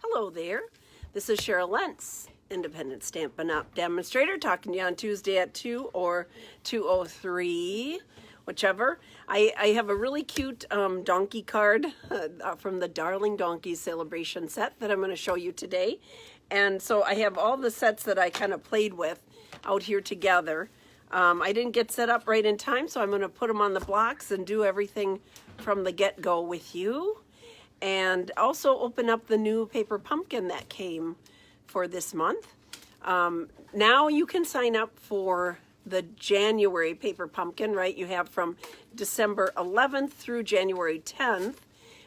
Hello there. This is Cheryl Lentz, Independent Stampin' Up! Demonstrator, talking to you on Tuesday at 2 or 2:03, whichever. I have a really cute donkey card from the Darling Donkeys Celebration set that I'm going to show you today. And so I have all the sets that I kind of played with out here together. I didn't get set up right in time, so I'm going to put them on the blocks and do everything from the get-go with you. And also open up the new paper pumpkin that came for this month. Now you can sign up for the January paper pumpkin, right? You have from December 11th through January 10th,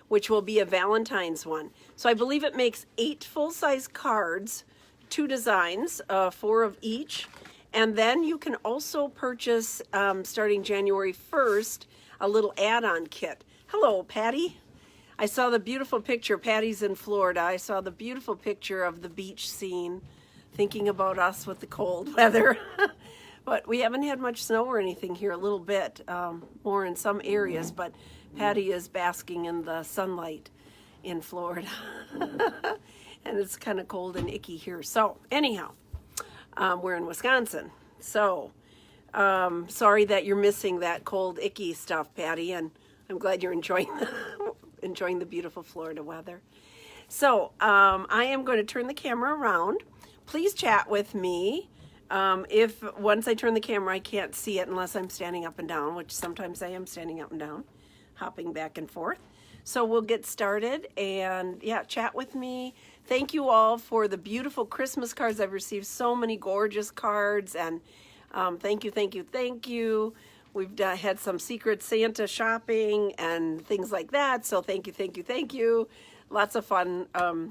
which will be a Valentine's one. So I believe it makes 8 full-size cards, 2 designs, 4 of each. And then you can also purchase, starting January 1st, a little add-on kit. Hello, Patty. I saw the beautiful picture. Patty's in Florida. I saw the beautiful picture of the beach scene, thinking about us with the cold weather. But we haven't had much snow or anything here, a little bit, more in some areas, but Patty is basking in the sunlight in Florida. And it's kind of cold and icky here. So anyhow, we're in Wisconsin. So sorry that you're missing that cold, icky stuff, Patty, and I'm glad you're enjoying the beautiful Florida weather. So I am going to turn the camera around. Please chat with me. If once I turn the camera, I can't see it unless I'm standing up and down, which sometimes I am standing up and down, hopping back and forth. So we'll get started and yeah, chat with me. Thank you all for the beautiful Christmas cards. I've received so many gorgeous cards, and thank you, thank you, thank you. We've had some Secret Santa shopping and things like that. So thank you, thank you, thank you. Lots of fun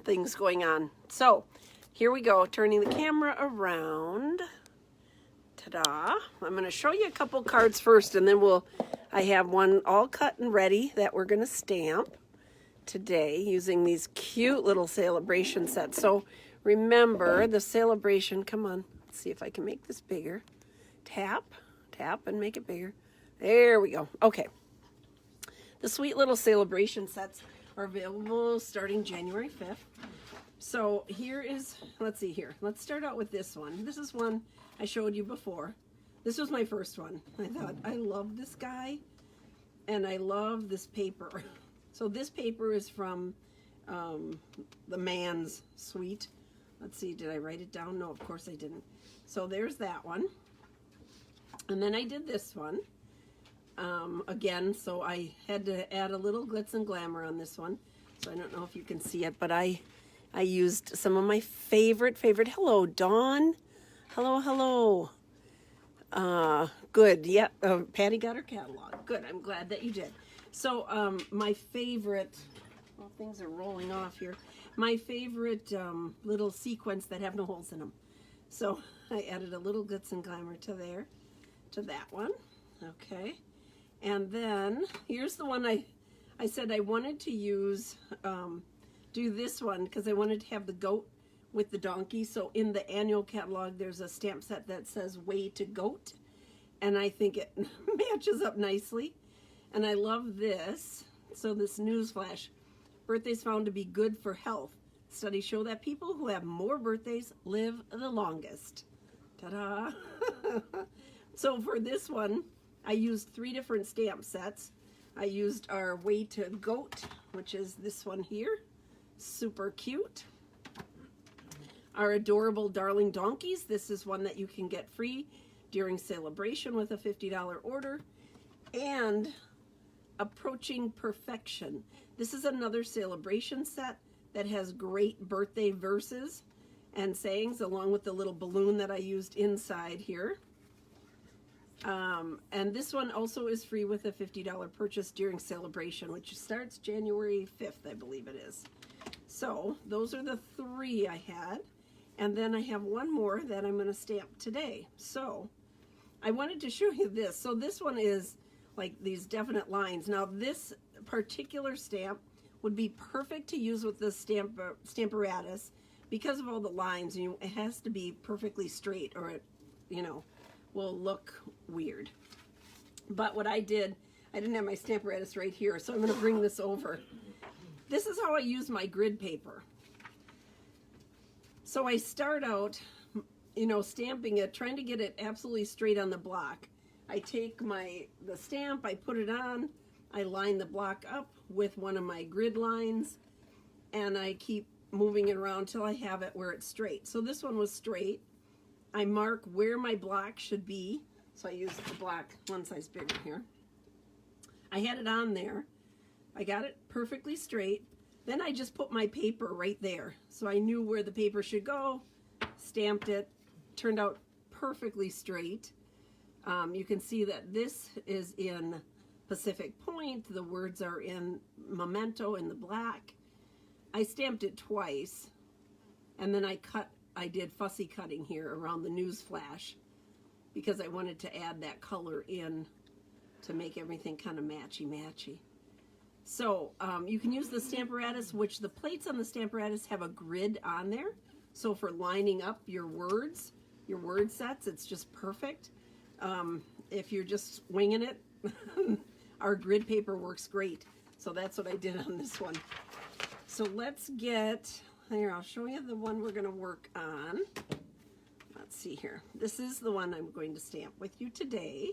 things going on. So here we go, turning the camera around. Ta-da. I'm going to show you a couple cards first, and then I have one all cut and ready that we're going to stamp today using these cute little celebration sets. So remember the celebration, come on, let's see if I can make this bigger. Tap and make it bigger. There we go. Okay. The sweet little celebration sets are available starting January 5th. So here is, let's see here. Let's start out with this one. This is one I showed you before. This was my first one. I thought, I love this guy and I love this paper. So this paper is from the Man's Suite. Let's see, did I write it down? No, of course I didn't. So there's that one. And then I did this one again, so I had to add a little glitz and glamour on this one. So I don't know if you can see it, but I used some of my favorite. Hello, Dawn. Hello. Good. Yeah, Patty got her catalog. Good. I'm glad that you did. So my favorite. Well, things are rolling off here. My favorite little sequins that have no holes in them. So I added a little glitz and glamour to that one. Okay. And then here's the one I said I wanted to use, do this one because I wanted to have the goat with the donkey. So in the annual catalog, there's a stamp set that says Way to Goat. And I think it matches up nicely. And I love this. So this newsflash, birthdays found to be good for health. Studies show that people who have more birthdays live the longest. Ta-da! So for this one, I used 3 different stamp sets. I used our Way to Goat, which is this one here. Super cute. Our adorable Darling Donkeys. This is one that you can get free during celebration with a $50 order. And Approaching Perfection. This is another celebration set that has great birthday verses and sayings along with the little balloon that I used inside here. And this one also is free with a $50 purchase during celebration, which starts January 5th, I believe it is. So those are the 3 I had. And then I have one more that I'm going to stamp today. So I wanted to show you this. So this one is like these definite lines. Now this particular stamp would be perfect to use with the Stamparatus because of all the lines. It has to be perfectly straight or it, will look weird. But what I didn't have my Stamparatus right here, so I'm going to bring this over. This is how I use my grid paper. So I start out, you know, stamping it, trying to get it absolutely straight on the block. I take the stamp, I put it on, I line the block up with one of my grid lines, and I keep moving it around till I have it where it's straight. So this one was straight. I mark where my block should be. So I used the block one size bigger here. I had it on there. I got it perfectly straight. Then I just put my paper right there. So I knew where the paper should go, stamped it, turned out perfectly straight. You can see that this is in Pacific Point. The words are in Memento in the black. I stamped it twice, and then I did fussy cutting here around the news flash because I wanted to add that color in to make everything kind of matchy-matchy. So you can use the Stamparatus, which the plates on the Stamparatus have a grid on there. So for lining up your word sets, it's just perfect. If you're just winging it, our grid paper works great. So that's what I did on this one. So let's get, here, I'll show you the one we're going to work on. Let's see here. This is the one I'm going to stamp with you today.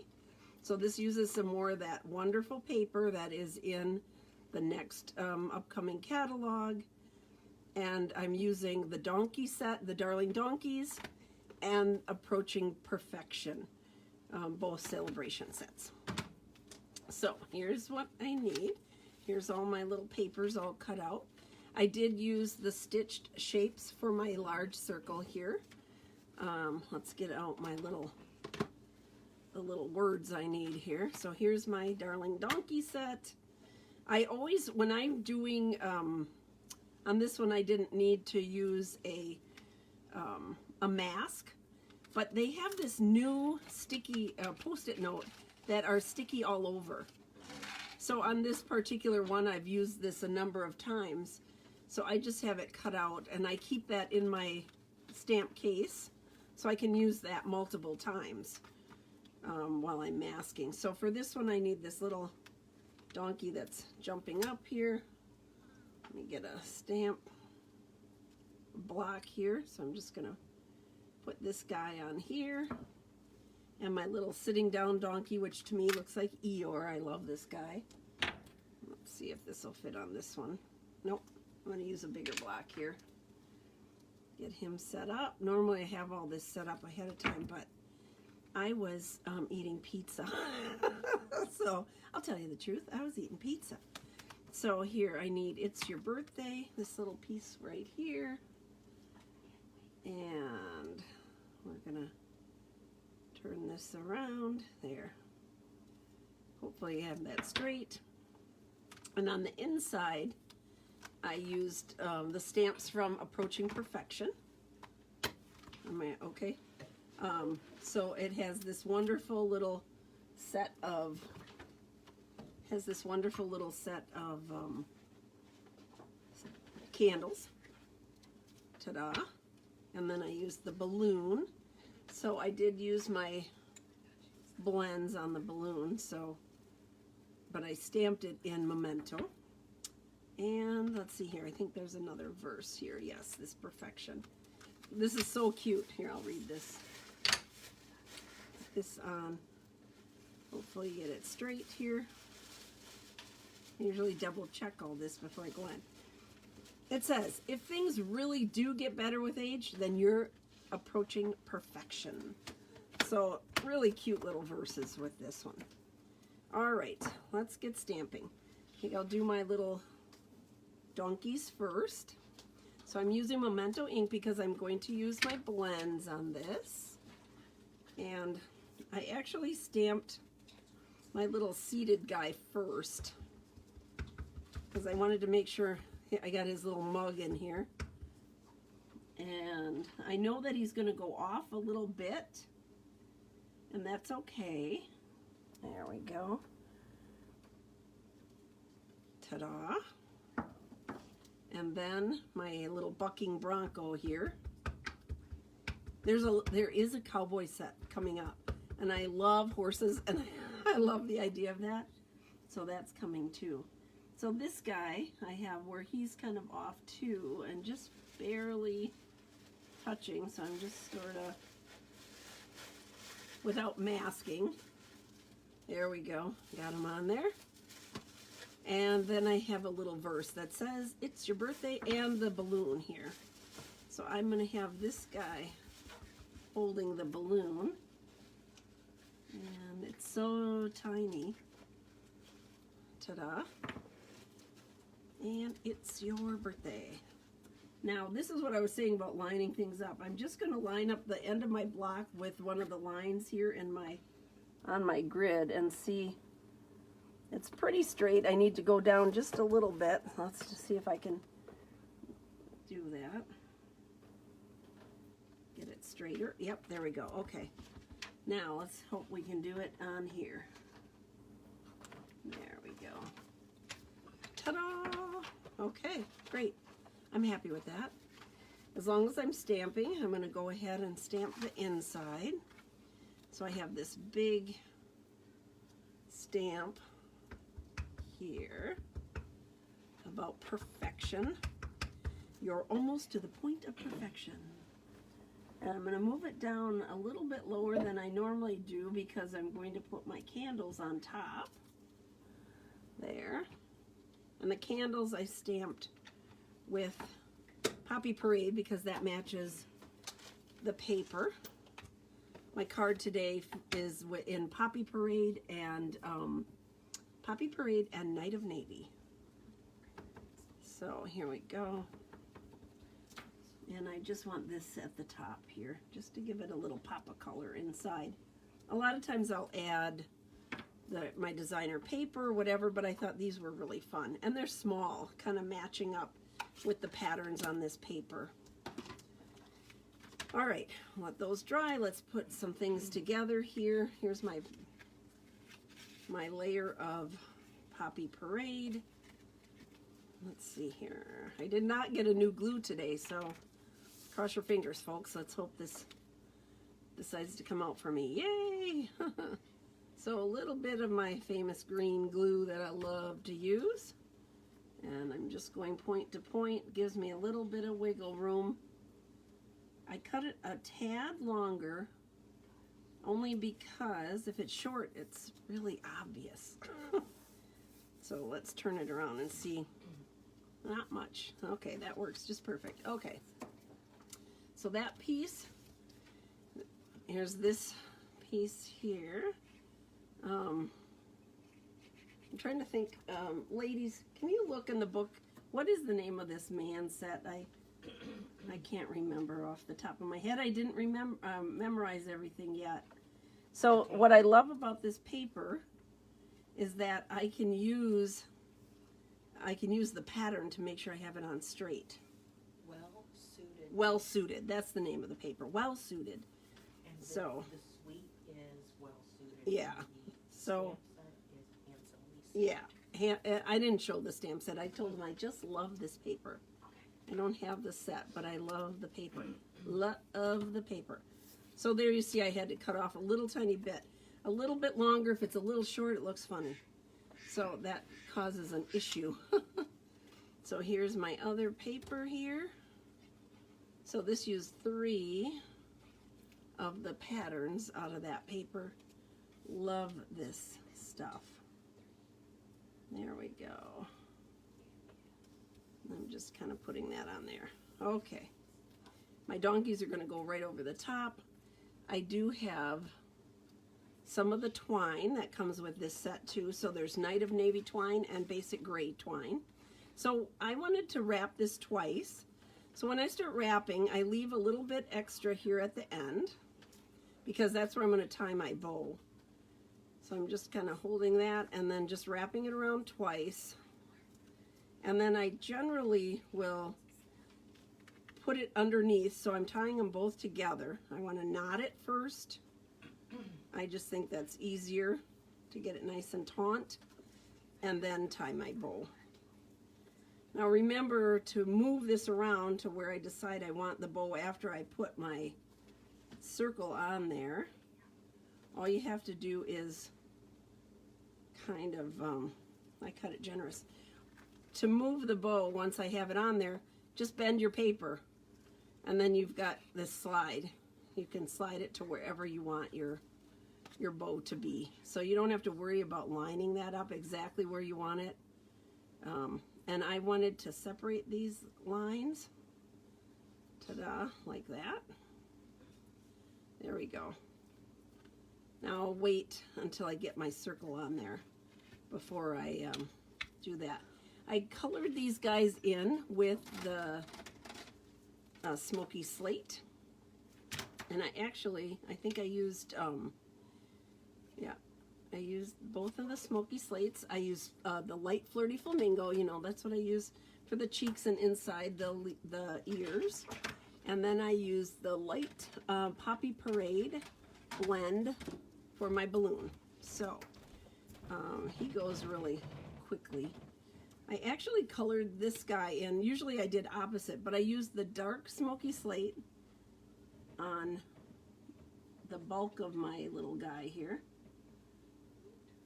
So this uses some more of that wonderful paper that is in the next upcoming catalog. And I'm using the donkey set, the Darling Donkeys, and Approaching Perfection, both celebration sets. So here's what I need. Here's all my little papers all cut out. I did use the stitched shapes for my large circle here. Let's get out my the little words I need here. So here's my Darling Donkey set. I always, when I'm doing, on this one I didn't need to use a mask, but they have this new sticky Post-it note that are sticky all over. So on this particular one, I've used this a number of times. So I just have it cut out, and I keep that in my stamp case so I can use that multiple times while I'm masking. So for this one, I need this little donkey that's jumping up here. Let me get a stamp block here. So I'm just going to put this guy on here. And my little sitting down donkey, which to me looks like Eeyore. I love this guy. Let's see if this will fit on this one. Nope. I'm going to use a bigger block here. Get him set up. Normally I have all this set up ahead of time, but I was eating pizza. So I'll tell you the truth, I was eating pizza. So here I need It's Your Birthday, this little piece right here. And we're going to turn this around. There. Hopefully you have that straight. And on the inside, I used the stamps from Approaching Perfection. Am I okay? So it has this wonderful little set of candles. Ta-da! And then I used the balloon. So I did use my blends on the balloon. But I stamped it in Memento. And let's see here, I think there's another verse here. Yes, this Perfection. This is so cute. Here, I'll read this. Put this on. Hopefully you get it straight here. I usually double check all this before I go in. It says, if things really do get better with age, then you're approaching perfection. So really cute little verses with this one. All right, let's get stamping. I think I'll do my little donkeys first. So I'm using Memento ink because I'm going to use my blends on this. And I actually stamped my little seated guy first because I wanted to make sure I got his little mug in here. And I know that he's going to go off a little bit, and that's okay. There we go. Ta-da. And then my little bucking bronco here. There is a cowboy set coming up, and I love horses, and I love the idea of that. So that's coming too. So this guy I have where he's kind of off too, and just barely touching, so I'm just sort of, without masking. There we go, got them on there. And then I have a little verse that says, it's your birthday, and the balloon here. So I'm going to have this guy holding the balloon. And it's so tiny. Ta-da. And it's your birthday. Now, this is what I was saying about lining things up. I'm just going to line up the end of my block with one of the lines here in on my grid and see. It's pretty straight. I need to go down just a little bit. Let's just see if I can do that. Get it straighter. Yep, there we go. Okay. Now, let's hope we can do it on here. There we go. Ta-da! Okay, great. I'm happy with that. As long as I'm stamping, I'm going to go ahead and stamp the inside. So I have this big stamp here about perfection. You're almost to the point of perfection. And I'm going to move it down a little bit lower than I normally do because I'm going to put my candles on top. There. And the candles I stamped with Poppy Parade because that matches the paper. My card today is in Poppy Parade and Night of Navy. So here we go. And I just want this at the top here, just to give it a little pop of color inside. A lot of times I'll add my designer paper or whatever, but I thought these were really fun. And they're small, kind of matching up with the patterns on this paper. All right, let those dry. Let's put some things together here. Here's my layer of Poppy Parade. Let's see here. I did not get a new glue today, so cross your fingers, folks. Let's hope this decides to come out for me. Yay! So a little bit of my famous green glue that I love to use. And I'm just going point to point. Gives me a little bit of wiggle room. I cut it a tad longer, only because if it's short, it's really obvious. So let's turn it around and see. Not much. Okay, that works just perfect. Okay. So that piece, here's this piece here. I'm trying to think, ladies, can you look in the book? What is the name of this man set? I can't remember off the top of my head. I didn't memorize everything yet. So what I love about this paper is that I can use the pattern to make sure I have it on straight. Well-suited. Well-suited. That's the name of the paper. Well-suited. And the suite is well-suited. Yeah. So. Yeah. I didn't show the stamp set. I told them I just love this paper. I don't have the set, but I love the paper. Love the paper. So there you see I had to cut off a little tiny bit. A little bit longer. If it's a little short, it looks funny. So that causes an issue. So here's my other paper here. So this used 3 of the patterns out of that paper. Love this stuff. There we go. I'm just kind of putting that on there. Okay. My donkeys are going to go right over the top. I do have some of the twine that comes with this set too. So there's Night of Navy twine and basic gray twine. So I wanted to wrap this twice. So when I start wrapping, I leave a little bit extra here at the end because that's where I'm going to tie my bow. So I'm just kind of holding that and then just wrapping it around twice. And then I generally will put it underneath, so I'm tying them both together. I want to knot it first. I just think that's easier to get it nice and taut, and then tie my bow. Now remember to move this around to where I decide I want the bow after I put my circle on there. All you have to do is kind of, I cut it generous. To move the bow, once I have it on there, just bend your paper And then you've got this slide. You can slide it to wherever you want your bow to be. So you don't have to worry about lining that up exactly where you want it. And I wanted to separate these lines. Ta-da, like that. There we go. Now I'll wait until I get my circle on there before I do that. I colored these guys in with the smoky slate. And I think I used, I used both of the smoky slates. I used the light Flirty Flamingo, you know, that's what I use for the cheeks and inside the ears. And then I used the light Poppy Parade blend for my balloon. So he goes really quickly. I actually colored this guy in. Usually I did opposite, but I used the dark smoky slate on the bulk of my little guy here.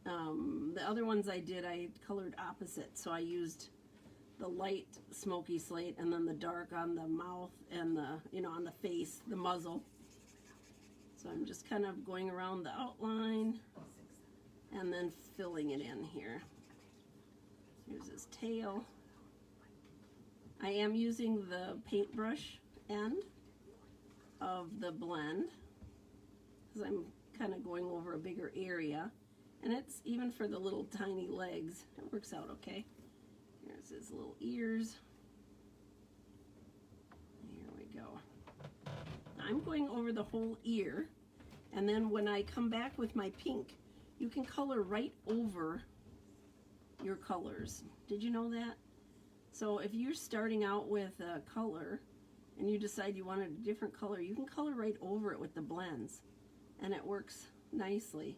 The other ones I colored opposite, so I used the light smoky slate and then the dark on the mouth and on the face, the muzzle. So I'm just kind of going around the outline and then filling it in here. Here's his tail. I am using the paintbrush end of the blend because I'm kind of going over a bigger area, and it's even for the little tiny legs, it works out okay. Here's his little ears. Here we go. I'm going over the whole ear, and then when I come back with my pink, you can color right over your colors. Did you know that? So if you're starting out with a color and you decide you wanted a different color, you can color right over it with the blends, and it works nicely.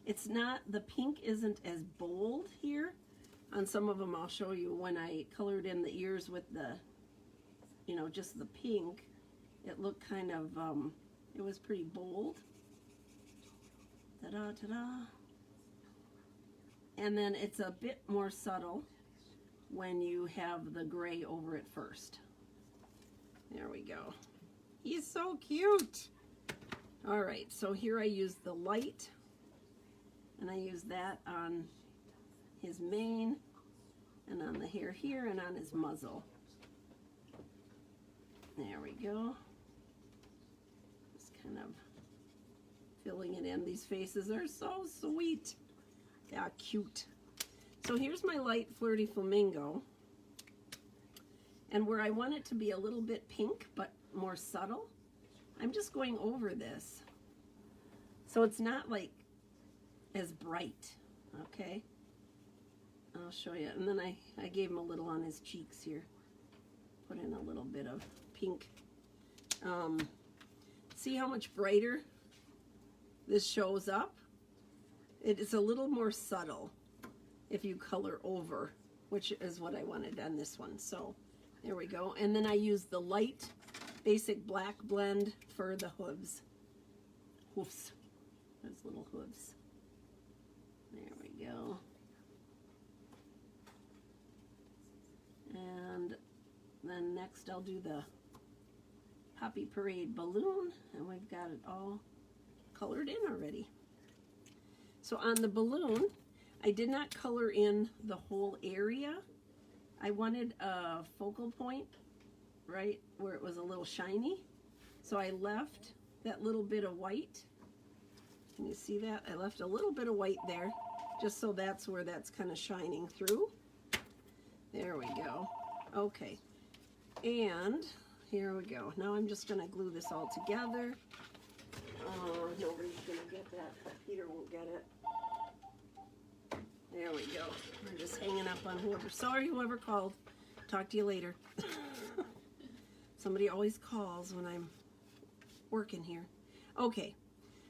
It's not, the pink isn't as bold here. On some of them I'll show you when I colored in the ears with the, just the pink, it looked kind of, it was pretty bold. Ta-da, ta-da. And then it's a bit more subtle when you have the gray over it first. There we go. He's so cute. All right, so here I use the light, and I use that on his mane and on the hair here and on his muzzle. There we go. Just kind of filling it in. These faces are so sweet. Yeah, cute. So here's my light Flirty Flamingo. And where I want it to be a little bit pink, but more subtle, I'm just going over this. So it's not like as bright, okay? I'll show you. And then I gave him a little on his cheeks here. Put in a little bit of pink. See how much brighter this shows up? It is a little more subtle if you color over, which is what I wanted on this one. So there we go. And then I use the light basic black blend for the hooves. Hoofs. Those little hooves. There we go. And then next I'll do the Poppy Parade balloon, and we've got it all colored in already. So on the balloon, I did not color in the whole area. I wanted a focal point right where it was a little shiny. So I left that little bit of white. Can you see that? I left a little bit of white there, just so that's where that's kind of shining through. There we go. Okay. And here we go. Now I'm just going to glue this all together. Oh, nobody's going to get that. Peter won't get it. There we go. We're just hanging up on whoever. Sorry, whoever called. Talk to you later. Somebody always calls when I'm working here. Okay,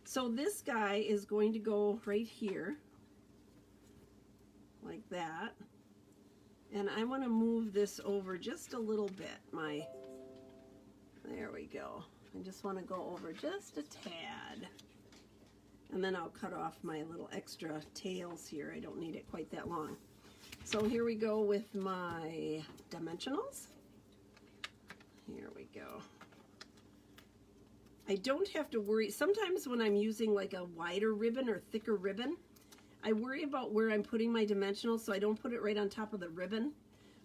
so this guy is going to go right here, like that. And I want to move this over just a little bit. There we go. I just want to go over just a tad. And then I'll cut off my little extra tails here. I don't need it quite that long. So here we go with my dimensionals. Here we go. I don't have to worry. Sometimes when I'm using like a wider ribbon or thicker ribbon, I worry about where I'm putting my dimensionals, so I don't put it right on top of the ribbon.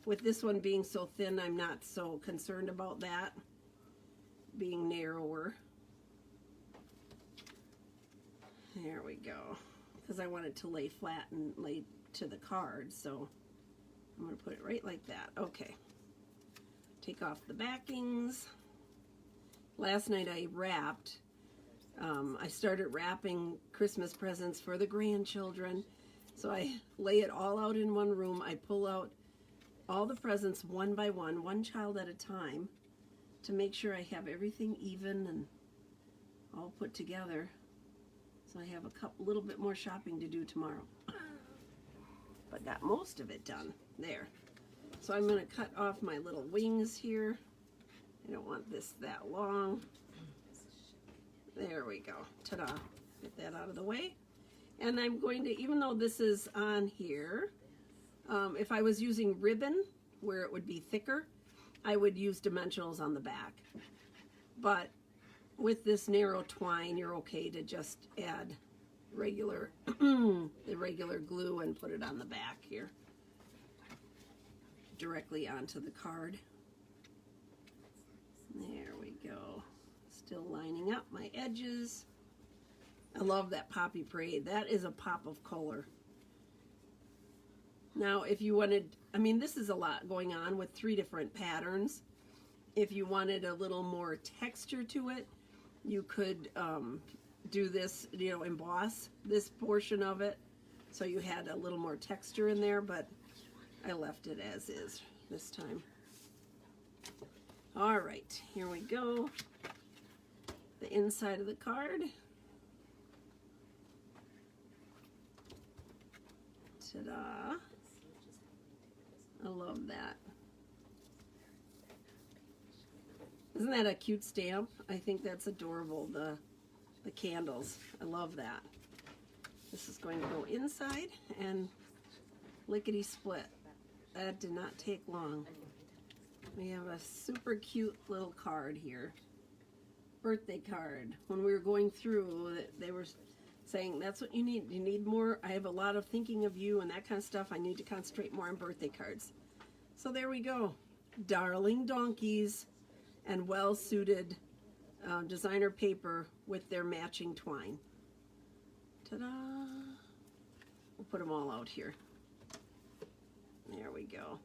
With this one being so thin, I'm not so concerned about that being narrower. There we go. Because I want it to lay flat and lay to the card, so I'm going to put it right like that. Okay. Take off the backings. Last night I wrapped. I started wrapping Christmas presents for the grandchildren. So I lay it all out in one room. I pull out all the presents one by one child at a time, to make sure I have everything even and all put together. So I have a little bit more shopping to do tomorrow. But got most of it done. There. So I'm going to cut off my little wings here. I don't want this that long. There we go. Ta-da. Get that out of the way. And I'm going to, even though this is on here, if I was using ribbon where it would be thicker, I would use dimensionals on the back. But with this narrow twine, you're okay to just add regular, the regular glue and put it on the back here, directly onto the card. There we go. Still lining up my edges. I love that Poppy Parade. That is a pop of color. Now, if you wanted, I mean, this is a lot going on with 3 different patterns. If you wanted a little more texture to it, you could do this, you know, emboss this portion of it, so you had a little more texture in there, but I left it as is this time. All right, here we go. The inside of the card. Ta-da. I love that. Isn't that a cute stamp? I think that's adorable, the candles. I love that. This is going to go inside and lickety split. That did not take long. We have a super cute little card here. Birthday card. When we were going through, they were saying that's what you need. You need more. I have a lot of thinking of you and that kind of stuff. I need to concentrate more on birthday cards. So there we go. Darling donkeys and well-suited designer paper with their matching twine. Ta-da! We'll put them all out here. There we go.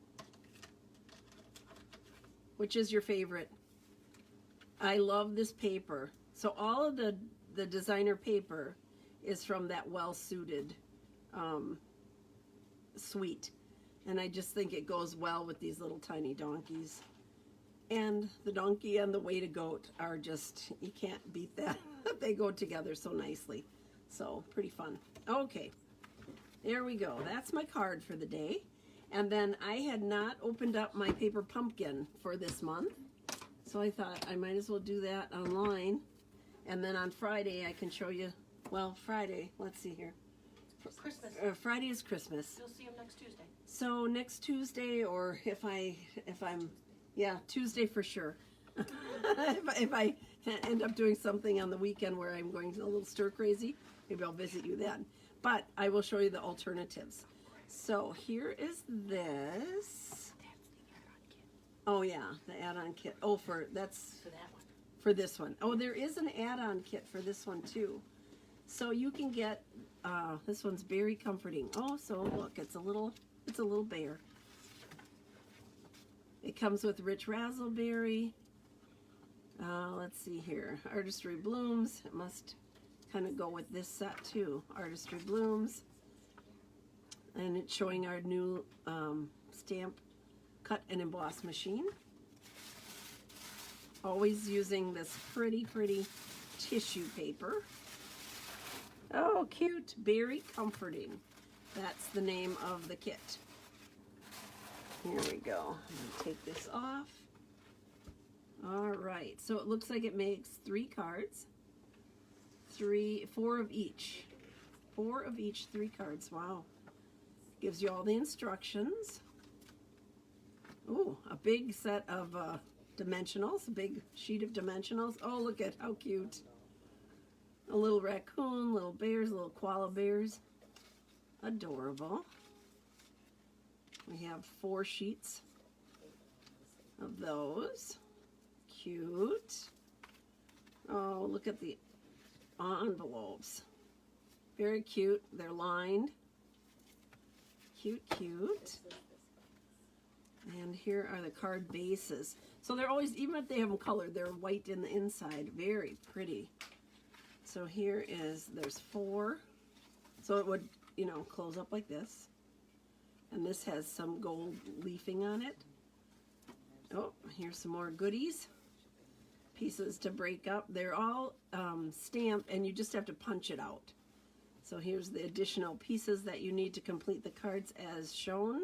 Which is your favorite? I love this paper. So all of the designer paper is from that well-suited suite. And I just think it goes well with these little tiny donkeys. And the donkey and the weighted goat are just, you can't beat that. They go together so nicely. So, pretty fun. Okay, there we go. That's my card for the day. And then I had not opened up my paper pumpkin for this month. So I thought I might as well do that online. And then on Friday I can show you, well, Friday, let's see here. Christmas. Friday is Christmas. You'll see him next Tuesday. So next Tuesday, or if I'm, yeah, Tuesday for sure. if I end up doing something on the weekend where I'm going a little stir crazy, maybe I'll visit you then. But I will show you the alternatives. So here is this. Oh yeah, the add-on kit. Oh, that's For that one. for this one. Oh, there is an add-on kit for this one too. So you can get this one's very comforting. Oh, so look, it's a little bear. It comes with rich raspberry. Let's see here, artistry blooms. It must kind of go with this set too. Artistry blooms, and it's showing our new stamp cut and emboss machine. Always using this pretty tissue paper. Oh, cute, very comforting. That's the name of the kit. Here we go. I'm gonna take this off. All right, so it looks like it makes 3 cards. 4 of each. 4 of each, 3 cards. Wow. Gives you all the instructions. Ooh, a big set of dimensionals, a big sheet of dimensionals. Oh, look at how cute. A little raccoon, little bears, little koala bears. Adorable. We have 4 sheets of those. Cute. Oh, look at the envelopes. Very cute. They're lined. Cute, cute. And here are the card bases. So they're always, even if they have them colored, they're white in the inside. Very pretty. So here is, there's 4. So it would, you know, close up like this. And this has some gold leafing on it. Oh, here's some more goodies. Pieces to break up. They're all stamped, and you just have to punch it out. So here's the additional pieces that you need to complete the cards as shown.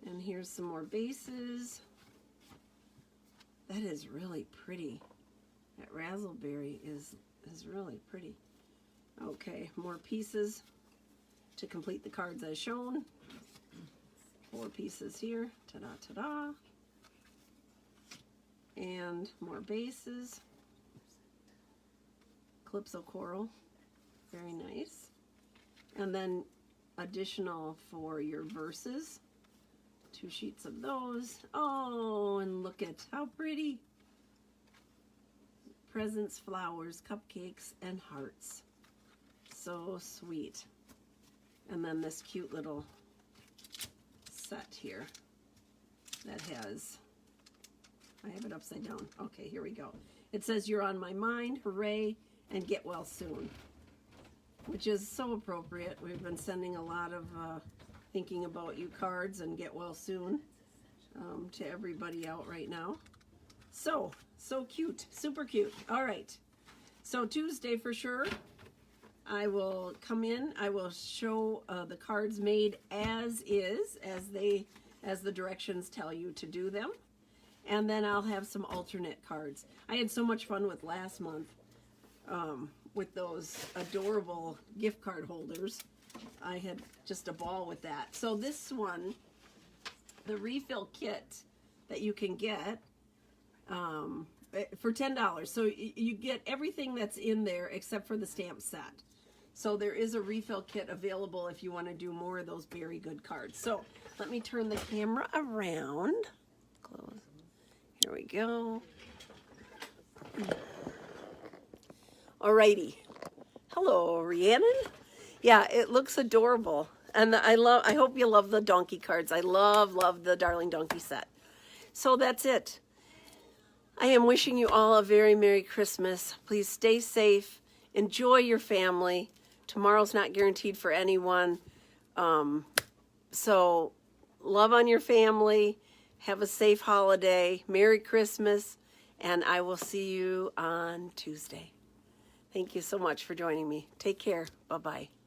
And here's some more bases. That is really pretty. That razzleberry is really pretty. Okay, more pieces to complete the cards as shown. 4 pieces here. Ta-da, ta-da. And more bases. Calypso coral. Very nice. And then additional for your verses. 2 sheets of those. Oh, and look at how pretty. Presents, flowers, cupcakes, and hearts. So sweet. And then this cute little set here that has, I have it upside down. Okay, here we go. It says, "You're on my mind, hooray, and get well soon," which is so appropriate. We've been sending a lot of thinking about you cards and get well soon to everybody out right now. So cute, super cute. All right, so Tuesday for sure, I will come in, I will show the cards made as is, as the directions tell you to do them. And then I'll have some alternate cards. I had so much fun with last month with those adorable gift card holders. I had just a ball with that. So this one, the refill kit that you can get for $10. So you get everything that's in there except for the stamp set. So there is a refill kit available if you want to do more of those very good cards. So let me turn the camera around. Close. Here we go. Alrighty. Hello, Rhiannon. Yeah, it looks adorable. And I hope you love the donkey cards. I love the Darling Donkey set. So that's it. I am wishing you all a very Merry Christmas. Please stay safe. Enjoy your family. Tomorrow's not guaranteed for anyone. So love on your family. Have a safe holiday. Merry Christmas. And I will see you on Tuesday. Thank you so much for joining me. Take care. Bye-bye.